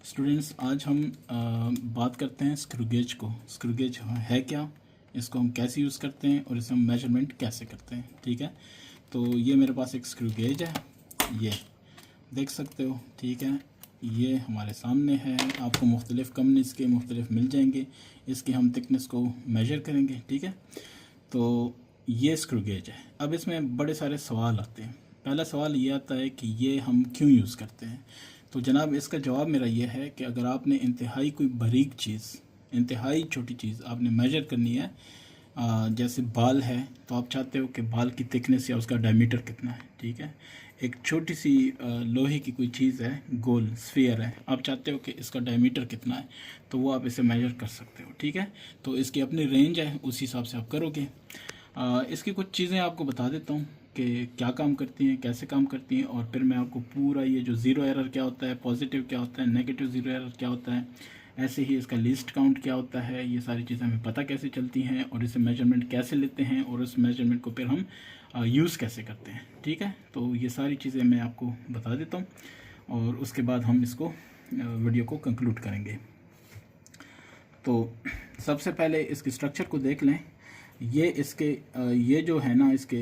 Students, आज हम बात करते हैं स्क्रू गेज को। स्क्रू गेज है क्या, इसको हम कैसे यूज़ करते हैं और इसे हम मेजरमेंट कैसे करते हैं। ठीक है, तो ये मेरे पास एक स्क्रू गेज है, ये देख सकते हो। ठीक है, ये हमारे सामने है। आपको मुख्तलिफ़ कंपनीज़ के मुख्तलिफ मिल जाएंगे। इसकी हम थिकनेस को मेजर करेंगे। ठीक है, तो ये स्क्रू गेज है। अब इसमें बड़े सारे सवाल आते हैं। पहला सवाल ये आता है कि ये हम क्यों यूज़ करते हैं। तो जनाब, इसका जवाब मेरा ये है कि अगर आपने इंतहाई कोई बारीक चीज़, इंतहाई छोटी चीज़ आपने मेजर करनी है, जैसे बाल है, तो आप चाहते हो कि बाल की थिकनेस या उसका डायमीटर कितना है। ठीक है, एक छोटी सी लोहे की कोई चीज़ है, गोल स्फीयर है, आप चाहते हो कि इसका डायमीटर कितना है, तो वो आप इसे मेजर कर सकते हो। ठीक है, तो इसकी अपनी रेंज है, उस हिसाब से आप करोगे। इसकी कुछ चीज़ें आपको बता देता हूँ कि क्या काम करती हैं, कैसे काम करती हैं, और फिर मैं आपको पूरा ये जो ज़ीरो एरर क्या होता है, पॉजिटिव क्या होता है, नेगेटिव ज़ीरो एरर क्या होता है, ऐसे ही इसका लीस्ट काउंट क्या होता है, ये सारी चीज़ें हमें पता कैसे चलती हैं, और इसे मेजरमेंट कैसे लेते हैं, और उस मेजरमेंट को फिर हम यूज़ कैसे करते हैं। ठीक है, तो ये सारी चीज़ें मैं आपको बता देता हूँ और उसके बाद हम इसको वीडियो को कंक्लूड करेंगे। तो सबसे पहले इसके स्ट्रक्चर को देख लें। ये इसके ये जो है ना, इसके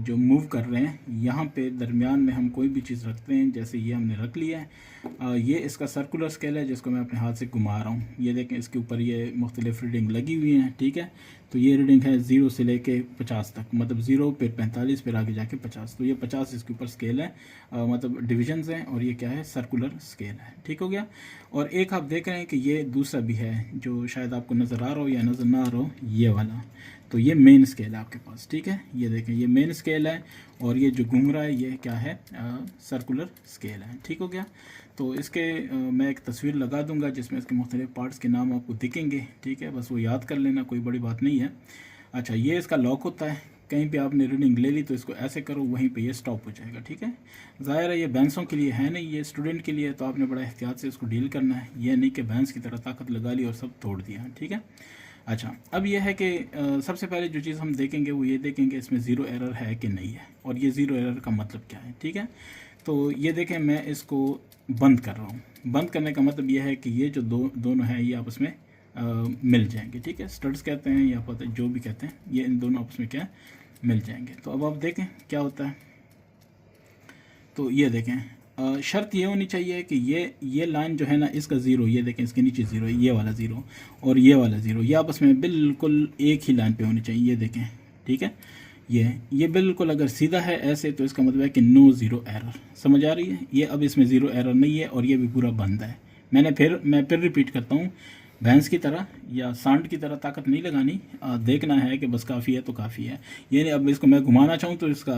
जो मूव कर रहे हैं, यहाँ पे दरमियान में हम कोई भी चीज़ रखते हैं, जैसे ये हमने रख लिया है। ये इसका सर्कुलर स्केल है, जिसको मैं अपने हाथ से घुमा रहा हूँ। ये देखें, इसके ऊपर ये मुख्तलिफ रीडिंग लगी हुई हैं। ठीक है, तो ये रीडिंग है 0 से लेके 50 तक, मतलब 0 फिर 45 फिर आगे जाके 50। तो ये 50 इसके ऊपर स्केल है, मतलब डिविजन्स हैं, और ये क्या है, सर्कुलर स्केल है। ठीक हो गया। और एक आप देख रहे हैं कि ये दूसरा भी है, जो शायद आपको नज़र आ रहा हो या नज़र ना आ रहा हो, ये वाला। तो ये मेन स्केल है आपके पास। ठीक है, ये देखें, ये मेन स्केल है, और ये जो घूम रहा है ये क्या है, सर्कुलर स्केल है। ठीक हो गया। तो इसके मैं एक तस्वीर लगा दूंगा जिसमें इसके मुख्तलिफ पार्ट्स के नाम आपको दिखेंगे। ठीक है, बस वो याद कर लेना, कोई बड़ी बात नहीं है। अच्छा, ये इसका लॉक होता है। कहीं पे आपने रीडिंग ले ली तो इसको ऐसे करो, वहीं पे ये स्टॉप हो जाएगा। ठीक है, ज़ाहिर है ये भैंसों के लिए है नहीं, ये स्टूडेंट के लिए, तो आपने बड़ा एहतियात से इसको डील करना है। ये नहीं कि भैंस की तरह ताकत लगा ली और सब तोड़ दिया। ठीक है। अच्छा, अब यह है कि सबसे पहले जो चीज़ हम देखेंगे वो ये देखेंगे इसमें ज़ीरो एरर है कि नहीं है, और ये ज़ीरो एरर का मतलब क्या है। ठीक है, तो ये देखें, मैं इसको बंद कर रहा हूँ। बंद करने का मतलब यह है कि ये जो दोनों हैं ये आपस में मिल जाएंगे। ठीक है, स्टड्स कहते हैं या पता जो भी कहते हैं, ये इन दोनों आपस में क्या मिल जाएंगे। तो अब आप देखें क्या होता है। तो ये देखें, शर्त ये होनी चाहिए कि ये लाइन जो है ना, इसका ज़ीरो, ये देखें इसके नीचे ज़ीरो, ये वाला ज़ीरो और ये वाला ज़ीरो, ये आपस में बिल्कुल एक ही लाइन पे होनी चाहिए। ये देखें, ठीक है, ये बिल्कुल अगर सीधा है ऐसे, तो इसका मतलब है कि नो ज़ीरो एरर। समझ आ रही है। ये अब इसमें ज़ीरो एरर नहीं है, और ये भी पूरा बंद है। मैं फिर रिपीट करता हूँ, भैंस की तरह या सांड की तरह ताकत नहीं लगानी, देखना है कि बस काफ़ी है तो काफ़ी है। ये नहीं अब इसको मैं घुमाना चाहूँ तो इसका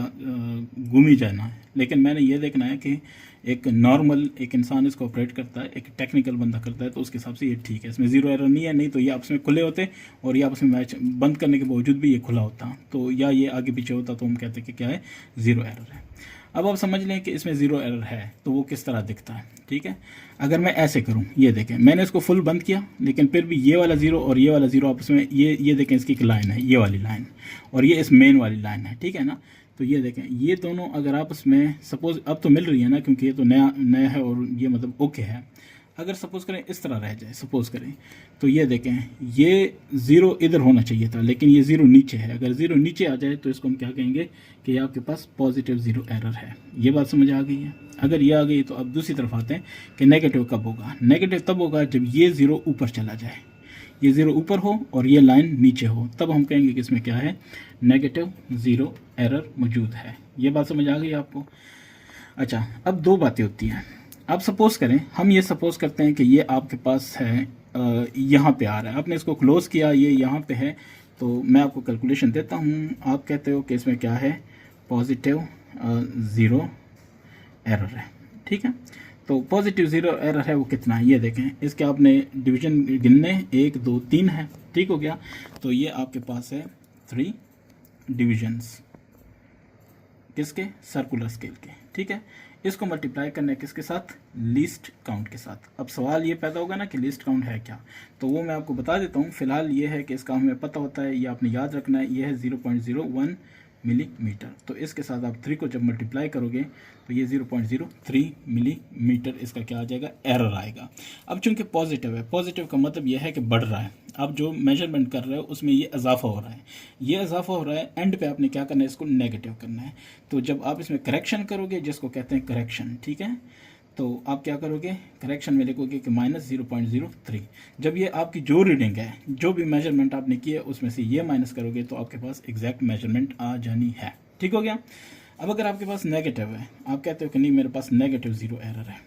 घूम ही जाना है, लेकिन मैंने ये देखना है कि एक नॉर्मल एक इंसान इसको ऑपरेट करता है, एक टेक्निकल बंदा करता है, तो उसके हिसाब से ये ठीक है, इसमें ज़ीरो एरर नहीं है। नहीं तो ये आपस में खुले होते, और ये आपस में मैच बंद करने के बावजूद भी ये खुला होता, तो या ये आगे पीछे होता, तो हम कहते हैं कि क्या है, ज़ीरो एरर है। अब आप समझ लें कि इसमें ज़ीरो एरर है तो वो किस तरह दिखता है। ठीक है, अगर मैं ऐसे करूं, ये देखें, मैंने इसको फुल बंद किया, लेकिन फिर भी ये वाला ज़ीरो और ये वाला ज़ीरो आपस में, ये देखें, इसकी एक लाइन है, ये वाली लाइन, और ये इस मेन वाली लाइन है। ठीक है ना, तो ये देखें, ये दोनों अगर आपस में सपोज अब तो मिल रही है ना, क्योंकि ये तो नया है, और ये मतलब ओके है। अगर सपोज़ करें इस तरह रह जाए, सपोज़ करें, तो ये देखें, ये ज़ीरो इधर होना चाहिए था, लेकिन ये ज़ीरो नीचे है। अगर ज़ीरो नीचे आ जाए तो इसको हम क्या कहेंगे कि आपके पास पॉजिटिव ज़ीरो एरर है। ये बात समझ आ गई है। अगर ये आ गई तो अब दूसरी तरफ आते हैं कि नेगेटिव कब होगा। नेगेटिव तब होगा जब ये ज़ीरो ऊपर चला जाए, ये ज़ीरो ऊपर हो और ये लाइन नीचे हो, तब हम कहेंगे कि इसमें क्या है, नेगेटिव ज़ीरो एरर मौजूद है। ये बात समझ आ गई आपको। अच्छा, अब दो बातें होती हैं। अब सपोज़ करें, हम ये सपोज़ करते हैं कि ये आपके पास है, यहाँ पे आ रहा है, आपने इसको क्लोज़ किया, ये यहाँ पे है, तो मैं आपको कैलकुलेशन देता हूँ। आप कहते हो कि इसमें क्या है, पॉजिटिव ज़ीरो एरर है। ठीक है, तो पॉजिटिव ज़ीरो एरर है वो कितना है, ये देखें, इसके आपने डिवीजन गिनने, 1 2 3 है। ठीक हो गया, तो ये आपके पास है 3 डिविजन्स, किसके, सर्कुलर स्केल के। ठीक है, इसको मल्टीप्लाई करना है किसके साथ, लीस्ट काउंट के साथ। अब सवाल ये पैदा होगा ना कि लीस्ट काउंट है क्या, तो वो मैं आपको बता देता हूँ। फिलहाल ये है कि इसका हमें पता होता है, ये आपने याद रखना है, ये है मिलीमीटर। तो इसके साथ आप 3 को जब मल्टीप्लाई करोगे तो ये 0.03 मिलीमीटर इसका क्या आ जाएगा, एरर आएगा। अब चूंकि पॉजिटिव है, पॉजिटिव का मतलब यह है कि बढ़ रहा है, आप जो मेजरमेंट कर रहे हो उसमें ये इजाफा हो रहा है, ये इजाफा हो रहा है, एंड पे आपने क्या करना है, इसको नेगेटिव करना है। तो जब आप इसमें करेक्शन करोगे, जिसको कहते हैं करेक्शन, ठीक है, तो आप क्या करोगे, करेक्शन में लिखोगे कि -0.03। जब ये आपकी जो रीडिंग है, जो भी मेजरमेंट आपने की है उसमें से ये माइनस करोगे तो आपके पास एग्जैक्ट मेजरमेंट आ जानी है। ठीक हो गया। अब अगर आपके पास नेगेटिव है, आप कहते हो कि नहीं मेरे पास -0 एरर है,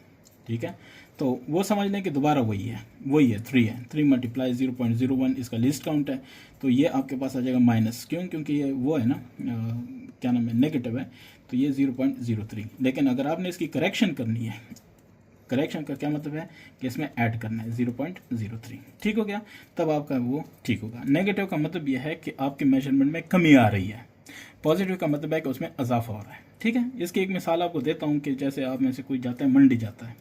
ठीक है, तो वो समझ लें कि दोबारा वही है 3 है, 3 × 0.01 इसका लिस्ट काउंट है, तो ये आपके पास आ जाएगा माइनस, क्यों, क्योंकि ये वो है ना, क्या नाम है, नेगेटिव है, तो ये 0.03। लेकिन अगर आपने इसकी करेक्शन करनी है, करेक्शन का क्या मतलब है कि इसमें ऐड करना है 0.03। ठीक हो गया, तब आपका वो ठीक होगा। नेगेटिव का मतलब यह है कि आपके मेजरमेंट में कमी आ रही है, पॉजिटिव का मतलब है कि उसमें इजाफा हो रहा है। ठीक है, इसकी एक मिसाल आपको देता हूँ कि जैसे आप में से कोई जाता है, मंडी जाता है,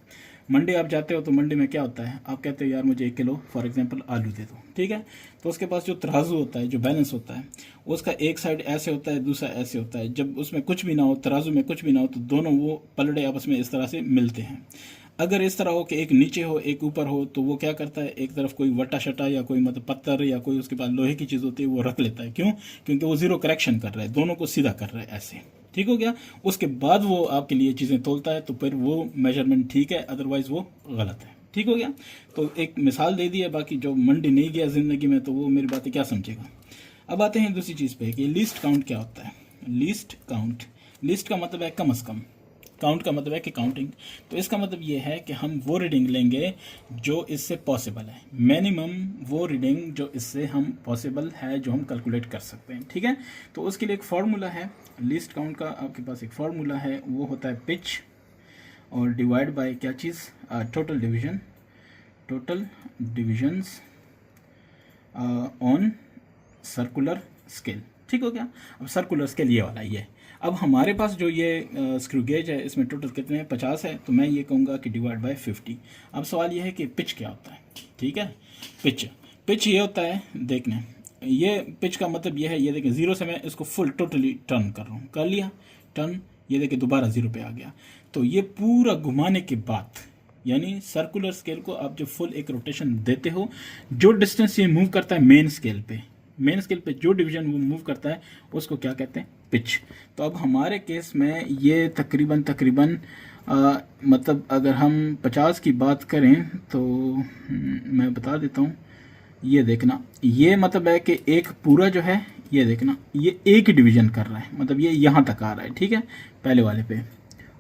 मंडी आप जाते हो तो मंडी में क्या होता है, आप कहते हो यार मुझे 1 किलो फॉर एग्जांपल आलू दे दो, ठीक है, तो उसके पास जो तराजू होता है, जो बैलेंस होता है, उसका एक साइड ऐसे होता है, दूसरा ऐसे होता है। जब उसमें कुछ भी ना हो, तराजू में कुछ भी ना हो, तो दोनों वो पलड़े आपस में इस तरह से मिलते हैं। अगर इस तरह हो कि एक नीचे हो एक ऊपर हो, तो वो क्या करता है, एक तरफ कोई वटा शटा या कोई मतलब पत्थर या कोई उसके पास लोहे की चीज़ होती है वो रख लेता है। क्यों, क्योंकि वो जीरो करेक्शन कर रहा है, दोनों को सीधा कर रहा है ऐसे। ठीक हो गया, उसके बाद वो आपके लिए चीज़ें तोलता है, तो फिर वो मेजरमेंट ठीक है, अदरवाइज वो गलत है। ठीक हो गया, तो एक मिसाल दे दी है, बाकी जो मंडी नहीं गया ज़िंदगी में तो वो मेरी बातें क्या समझेगा। अब आते हैं दूसरी चीज़ पे कि लिस्ट काउंट क्या होता है। लिस्ट काउंट, लिस्ट का मतलब है कम अज़ कम, काउंट का मतलब है कि काउंटिंग। तो इसका मतलब ये है कि हम वो रीडिंग लेंगे जो इससे पॉसिबल है, मिनिमम वो रीडिंग जो इससे हम पॉसिबल है, जो हम कैलकुलेट कर सकते हैं। ठीक है, तो उसके लिए एक फार्मूला है लिस्ट काउंट का, आपके पास एक फार्मूला है, वो होता है पिच और डिवाइड बाय क्या चीज़, total division, total divisions on circular scale. ठीक हो गया, अब सर्कुलर स्केल ये वाला ये। अब हमारे पास जो ये स्क्रू गेज है, इसमें टोटल कितने हैं, 50 है, तो मैं ये कहूँगा कि डिवाइड बाय 50। अब सवाल ये है कि पिच क्या होता है। ठीक है, पिच, पिच ये होता है, देखने, ये पिच का मतलब ये है, ये देखें 0 से मैं इसको फुल टोटली टर्न कर रहा हूँ, कर लिया टर्न, ये देखें दोबारा 0 पे आ गया। तो ये पूरा घुमाने के बाद, यानी सर्कुलर स्केल को आप जब फुल एक रोटेशन देते हो, जो डिस्टेंस ये मूव करता है मेन स्केल पे, मेन स्केल पे जो डिवीजन वो मूव करता है उसको क्या कहते हैं, पिच। तो अब हमारे केस में ये तकरीबन मतलब अगर हम 50 की बात करें तो मैं बता देता हूँ, ये देखना, ये मतलब है कि एक पूरा जो है, ये देखना, ये एक ही डिवीजन कर रहा है, मतलब ये यहाँ तक आ रहा है। ठीक है, पहले वाले पे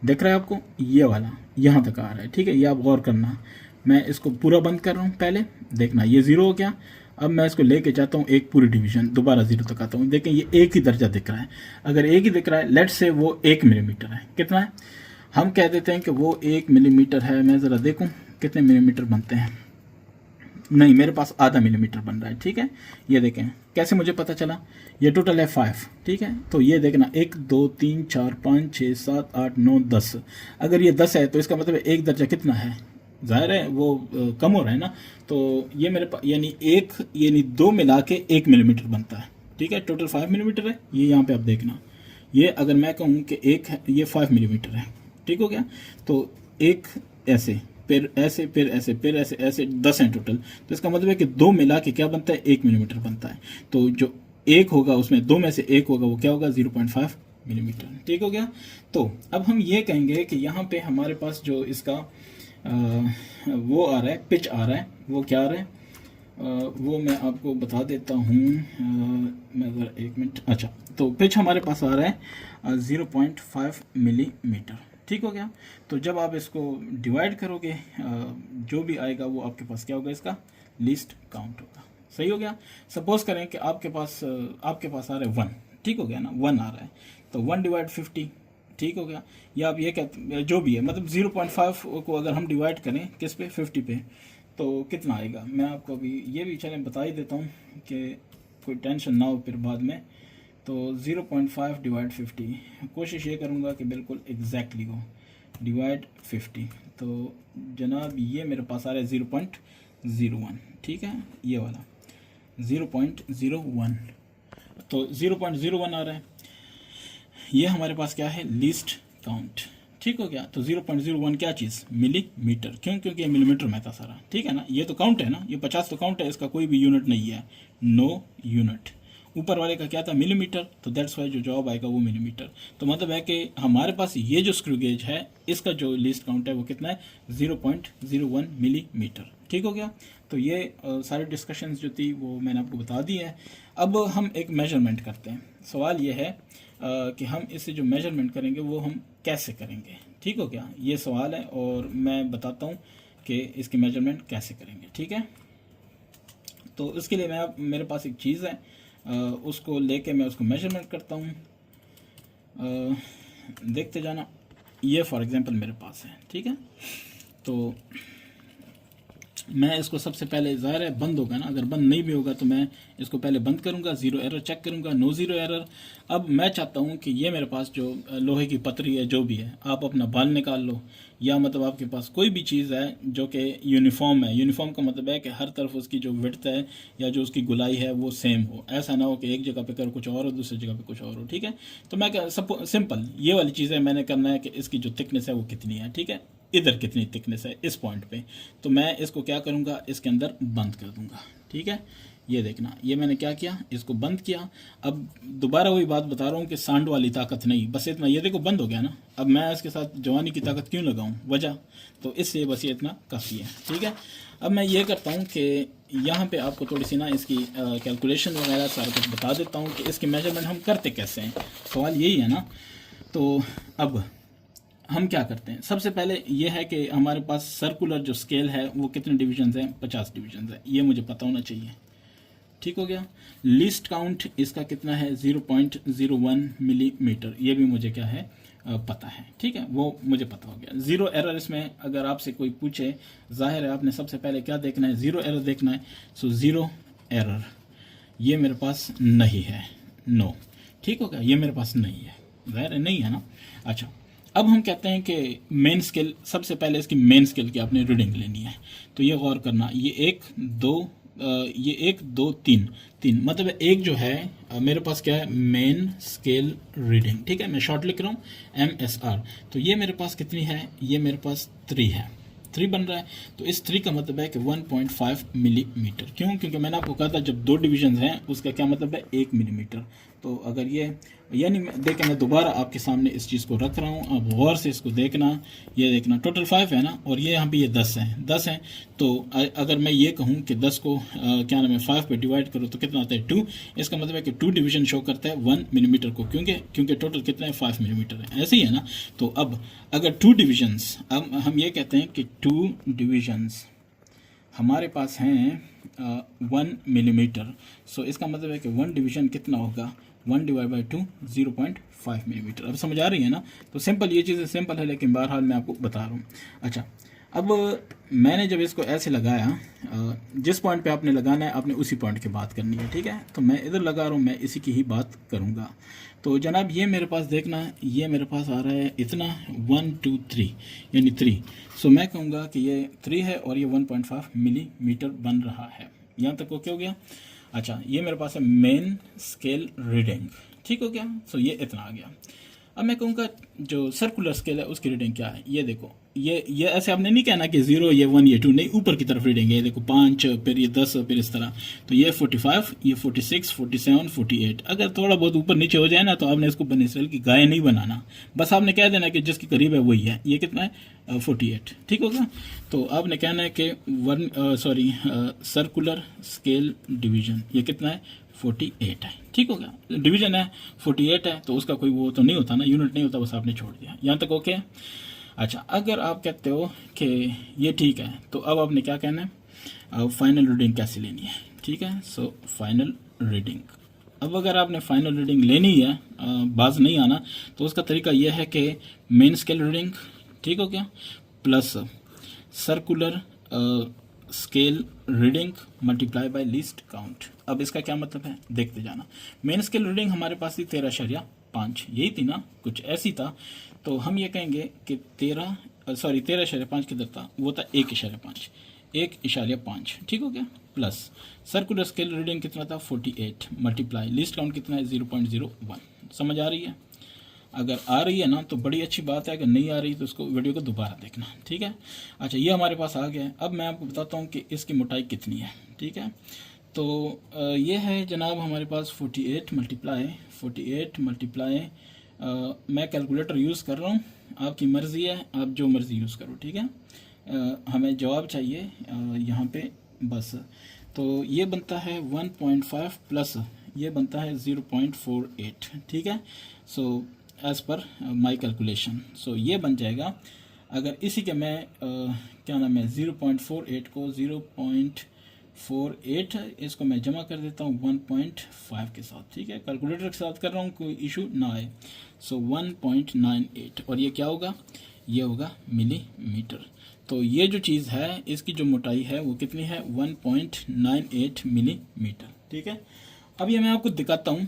देख रहा है आपको, ये वाला यहाँ तक आ रहा है। ठीक है, ये आप गौर करना, मैं इसको पूरा बंद कर रहा हूँ, पहले देखना ये 0 हो गया। अब मैं इसको लेके जाता हूँ एक पूरी डिवीजन, दोबारा 0 तक आता हूँ, देखें ये एक ही दर्जा दिख रहा है। अगर एक ही दिख रहा है, लेट से वो 1 मिलीमीटर है, कितना है, हम कह देते हैं कि वो 1 मिलीमीटर है। मैं ज़रा देखूँ कितने मिलीमीटर बनते हैं, नहीं मेरे पास आधा मिलीमीटर बन रहा है। ठीक है, ये देखें कैसे मुझे पता चला, ये टोटल है 5। ठीक है, तो ये देखना 1 2 3 4 5 6 7 8 9 10, अगर ये 10 है तो इसका मतलब एक दर्जा कितना है, जाहिर है वो कम हो रहा है ना। तो ये मेरे पास यानी 2 मिला के 1 मिलीमीटर बनता है। ठीक है, टोटल 5 मिलीमीटर है, ये यहाँ पे आप देखना, ये अगर मैं कहूँ कि एक है, ये 5 मिलीमीटर है। ठीक हो गया, तो एक ऐसे, फिर ऐसे, फिर ऐसे, फिर ऐसे, ऐसे 10 हैं टोटल, तो इसका मतलब है कि 2 मिला के क्या बनता है, 1 मिलीमीटर बनता है। तो जो एक होगा उसमें 2 में से 1 होगा, वो क्या होगा, 0.5 मिलीमीटर। ठीक हो गया, तो अब हम ये कहेंगे कि यहाँ पे हमारे पास जो इसका वो आ रहा है, पिच आ रहा है, वो क्या आ रहा है, वो मैं आपको बता देता हूँ, मैं ज़रा 1 मिनट, अच्छा, तो पिच हमारे पास आ रहा है 0.5 मिलीमीटर। ठीक हो गया, तो जब आप इसको डिवाइड करोगे, जो भी आएगा वो आपके पास क्या होगा, इसका लिस्ट काउंट होगा। सही हो गया, सपोज करें कि आपके पास आ रहा है 1। ठीक हो गया ना, 1 आ रहा है, तो 1 डिवाइड 50। ठीक हो गया, या आप ये कहते जो भी है, मतलब 0.5 को अगर हम डिवाइड करें किस पे, 50 पे, तो कितना आएगा, मैं आपको अभी ये भी चलें बता ही देता हूँ कि कोई टेंशन ना हो फिर बाद में। तो 0.5 डिवाइड 50, कोशिश ये करूँगा कि बिल्कुल एग्जैक्टली हो, डिवाइड 50, तो जनाब ये मेरे पास आ रहा है 0.01। ठीक है, ये वाला 0.01, तो 0.01 आ रहा है। ये हमारे पास क्या है, लीस्ट काउंट। ठीक हो गया। तो 0.01 क्या चीज़, मिलीमीटर। क्यों, क्योंकि ये मिलीमीटर में था सारा। ठीक है ना, ये तो काउंट है ना, ये 50 तो काउंट है, इसका कोई भी यूनिट नहीं है, नो यूनिट। ऊपर वाले का क्या था, मिलीमीटर, तो दैट्स वाई जो जवाब आएगा वो मिलीमीटर। तो मतलब है कि हमारे पास ये जो स्क्रू गेज है इसका जो लीस्ट काउंट है वो कितना है, 0.01 मिलीमीटर। ठीक हो गया। तो ये सारी डिस्कशंस जो थी वो मैंने आपको बता दी है। अब हम एक मेजरमेंट करते हैं। सवाल ये है कि हम इससे जो मेजरमेंट करेंगे वो हम कैसे करेंगे। ठीक हो गया, ये सवाल है और मैं बताता हूँ कि इसकी मेजरमेंट कैसे करेंगे। ठीक है, तो इसके लिए मेरे पास एक चीज़ है, उसको लेके मैं उसको मेजरमेंट करता हूँ। देखते जाना। ये फॉर एग्जांपल मेरे पास है। ठीक है, तो मैं इसको सबसे पहले, ज़ाहिर है बंद होगा ना, अगर बंद नहीं भी होगा तो मैं इसको पहले बंद करूंगा, ज़ीरो एरर चेक करूंगा, नो ज़ीरो एरर। अब मैं चाहता हूं कि ये मेरे पास जो लोहे की पतरी है, जो भी है, आप अपना बाल निकाल लो, या मतलब आपके पास कोई भी चीज़ है जो कि यूनिफॉर्म है। यूनिफॉर्म का मतलब है कि हर तरफ उसकी जो विड्थ है या जो उसकी गुलाई है वो सेम हो। ऐसा ना हो कि एक जगह पे कर कुछ और हो, दूसरी जगह पे कुछ और हो। ठीक है, तो मैं सिंपल ये वाली चीज़ है, मैंने करना है कि इसकी जो थिकनेस है वो कितनी है। ठीक है, इधर कितनी थिकनेस है इस पॉइंट पे, तो मैं इसको क्या करूँगा, इसके अंदर बंद कर दूंगा। ठीक है, ये देखना, ये मैंने क्या किया, इसको बंद किया। अब दोबारा वही बात बता रहा हूँ कि सांड वाली ताकत नहीं, बस इतना, ये देखो बंद हो गया ना। अब मैं इसके साथ जवानी की ताकत क्यों लगाऊं, वजह, तो इसलिए बस ये इतना काफ़ी है। ठीक है, अब मैं ये करता हूँ कि यहाँ पे आपको थोड़ी सी ना इसकी कैलकुलेशन वगैरह सारा कुछ बता देता हूँ कि इसकी मेजरमेंट हम करते कैसे हैं। सवाल यही है ना। तो अब हम क्या करते हैं, सबसे पहले ये है कि हमारे पास सर्कुलर जो स्केल है वो कितने डिविजन्स हैं, 50 डिविजन्स है, ये मुझे पता होना चाहिए। ठीक हो गया। लीस्ट काउंट इसका कितना है, 0.01 मिलीमीटर, ये भी मुझे क्या है, पता है। ठीक है, वो मुझे पता हो गया। ज़ीरो एरर इसमें अगर आपसे कोई पूछे, जाहिर है आपने सबसे पहले क्या देखना है, ज़ीरो एरर देखना है। सो ज़ीरो एरर ये मेरे पास नहीं है, नो। ठीक हो गया, ये मेरे पास नहीं है, जाहिर है नहीं है ना। अच्छा, अब हम कहते हैं कि मेन स्केल, सबसे पहले इसकी मेन स्केल की आपने रीडिंग लेनी है। तो ये गौर करना, ये एक दो तीन, मतलब एक जो है मेरे पास क्या है, मेन स्केल रीडिंग। ठीक है, मैं शॉर्ट लिख रहा हूँ MSR। तो ये मेरे पास कितनी है, ये मेरे पास 3 है, 3 बन रहा है। तो इस 3 का मतलब है कि 1.5 मिलीमीटर। क्यों, क्योंकि मैंने आपको कहा था जब 2 डिविजन हैं उसका क्या मतलब है, 1 मिलीमीटर। तो अगर ये, यानी देखिए मैं दोबारा आपके सामने इस चीज़ को रख रहा हूँ, आप गौर से इसको देखना। ये देखना, टोटल 5 है ना, और ये यहाँ पे ये 10 हैं। तो अगर मैं ये कहूँ कि 10 को क्या नाम है 5 पे डिवाइड करो तो कितना आता है, 2। इसका मतलब है कि 2 डिवीजन शो करता है 1 मिलीमीटर को, क्योंकि टोटल कितना है, 5 मिलीमीटर है। ऐसे ही है ना। तो अब अगर 2 डिविजन्स, अब हम ये कहते हैं कि 2 डिविजन्स हमारे पास हैं 1 मिलीमीटर। सो इसका मतलब है कि 1 डिवीजन कितना होगा, 1 डिवाइड बाई 2, 0.5 मिलीमीटर। अब समझ आ रही है ना। तो सिंपल, ये चीज़ें सिंपल है, लेकिन बहरहाल मैं आपको बता रहा हूँ। अच्छा, अब मैंने जब इसको ऐसे लगाया, जिस पॉइंट पे आपने लगाना है आपने उसी पॉइंट की बात करनी है। ठीक है, तो मैं इधर लगा रहा हूँ, मैं इसी की ही बात करूँगा। तो जनाब ये मेरे पास देखना, ये मेरे पास आ रहा है इतना, 1 2 3, यानी 3। सो मैं कहूँगा कि ये 3 है और ये 1.5 मिलीमीटर बन रहा है। यहाँ तक ओके हो गया। अच्छा, ये मेरे पास है मेन स्केल रीडिंग। ठीक हो गया। सो ये इतना आ गया। अब मैं कहूँगा जो सर्कुलर स्केल है उसकी रीडिंग क्या है, ये देखो, ये ऐसे आपने नहीं कहना कि 0, ये 1, ये 2, नहीं, ऊपर की तरफ रीडिंग है। ये देखो 5, फिर ये 10, फिर इस तरह। तो ये 45, ये 46, 47, 48। अगर थोड़ा बहुत ऊपर नीचे हो जाए ना तो आपने इसको बनी स्केल की गाय नहीं बनाना, बस आपने कह देना कि जिसके करीब है वही है। ये कितना है, 48। ठीक होगा। तो आपने कहना है कि सर्कुलर स्केल डिवीजन ये कितना है, 48 है। ठीक हो गया, डिवीजन है 48 है, तो उसका कोई वो तो नहीं होता ना, यूनिट नहीं होता, बस आपने छोड़ दिया। यहाँ तक ओके। अच्छा, अगर आप कहते हो कि ये ठीक है, तो अब आपने क्या कहना है, फाइनल रीडिंग कैसे लेनी है। ठीक है, सो फाइनल रीडिंग, अब अगर आपने फाइनल रीडिंग लेनी है, बाज नहीं आना, तो उसका तरीका यह है कि मेन स्केल रीडिंग, ठीक हो गया, plus circular scale reading multiply by least count. अब इसका क्या मतलब है, देखते जाना। मेन स्केल रीडिंग हमारे पास थी 13.5, यही थी ना, कुछ ऐसी था। तो हम ये कहेंगे कि 13.5 किधर था, वो था 1.5, ठीक हो गया, प्लस सर्कुलर स्केल रीडिंग कितना था, 48 मल्टीप्लाई लीस्ट काउंट कितना है, 0.01। समझ आ रही है। अगर आ रही है ना तो बड़ी अच्छी बात है, अगर नहीं आ रही तो उसको वीडियो को दोबारा देखना, ठीक है। अच्छा, ये हमारे पास आ गया है। अब मैं आपको बताता हूँ कि इसकी मोटाई कितनी है, ठीक है। तो ये है जनाब हमारे पास 48 मल्टीप्लाई मैं कैलकुलेटर यूज़ कर रहा हूँ, आपकी मर्ज़ी है, आप जो मर्ज़ी यूज़ करो, ठीक है। हमें जवाब चाहिए यहाँ पे बस। तो ये बनता है 1.5 प्लस ये बनता है 0.48, ठीक है। सो एज़ पर माई कैलकुलेशन, सो ये बन जाएगा। अगर इसी के मैं क्या नाम है 0.48 को 0.48 इसको मैं जमा कर देता हूँ 1.5 के साथ, ठीक है। कैलकुलेटर के साथ कर रहा हूँ, कोई इशू ना आए। सो 1.98 और ये क्या होगा, ये होगा मिलीमीटर। तो ये जो चीज़ है इसकी जो मोटाई है वो कितनी है 1.98 मिलीमीटर, ठीक है। अब ये मैं आपको दिखाता हूँ।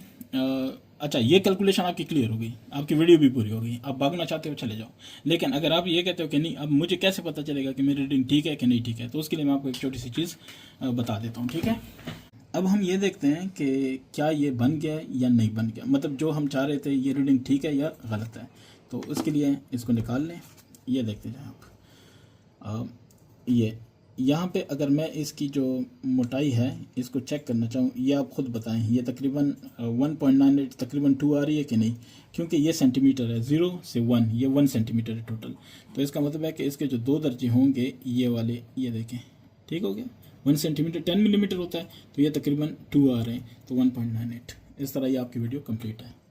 अच्छा, ये कैलकुलेशन आपकी क्लियर हो गई, आपकी वीडियो भी पूरी हो गई। आप भागना चाहते हो चले जाओ, लेकिन अगर आप ये कहते हो कि नहीं अब मुझे कैसे पता चलेगा कि मेरी रीडिंग ठीक है कि नहीं ठीक है, तो उसके लिए मैं आपको एक छोटी सी चीज़ बता देता हूँ, ठीक है। अब हम ये देखते हैं कि क्या ये बन गया या नहीं बन गया, मतलब जो हम चाह रहे थे ये रीडिंग ठीक है या गलत है। तो उसके लिए इसको निकाल लें, ये देखते जाएं आप। ये यहाँ पे अगर मैं इसकी जो मोटाई है इसको चेक करना चाहूँ, ये आप खुद बताएं, ये तकरीबन 1.98 तकरीबन 2 आ रही है कि नहीं, क्योंकि ये सेंटीमीटर है, 0 से 1 ये 1 सेंटीमीटर है टोटल। तो इसका मतलब है कि इसके जो 2 दर्जे होंगे ये वाले, ये देखें, ठीक हो गया। 1 सेंटीमीटर 10 मिलीमीटर होता है, तो ये तकरीबन 2 आ रहे हैं, तो 1.98। इस तरह ये आपकी वीडियो कंप्लीट है।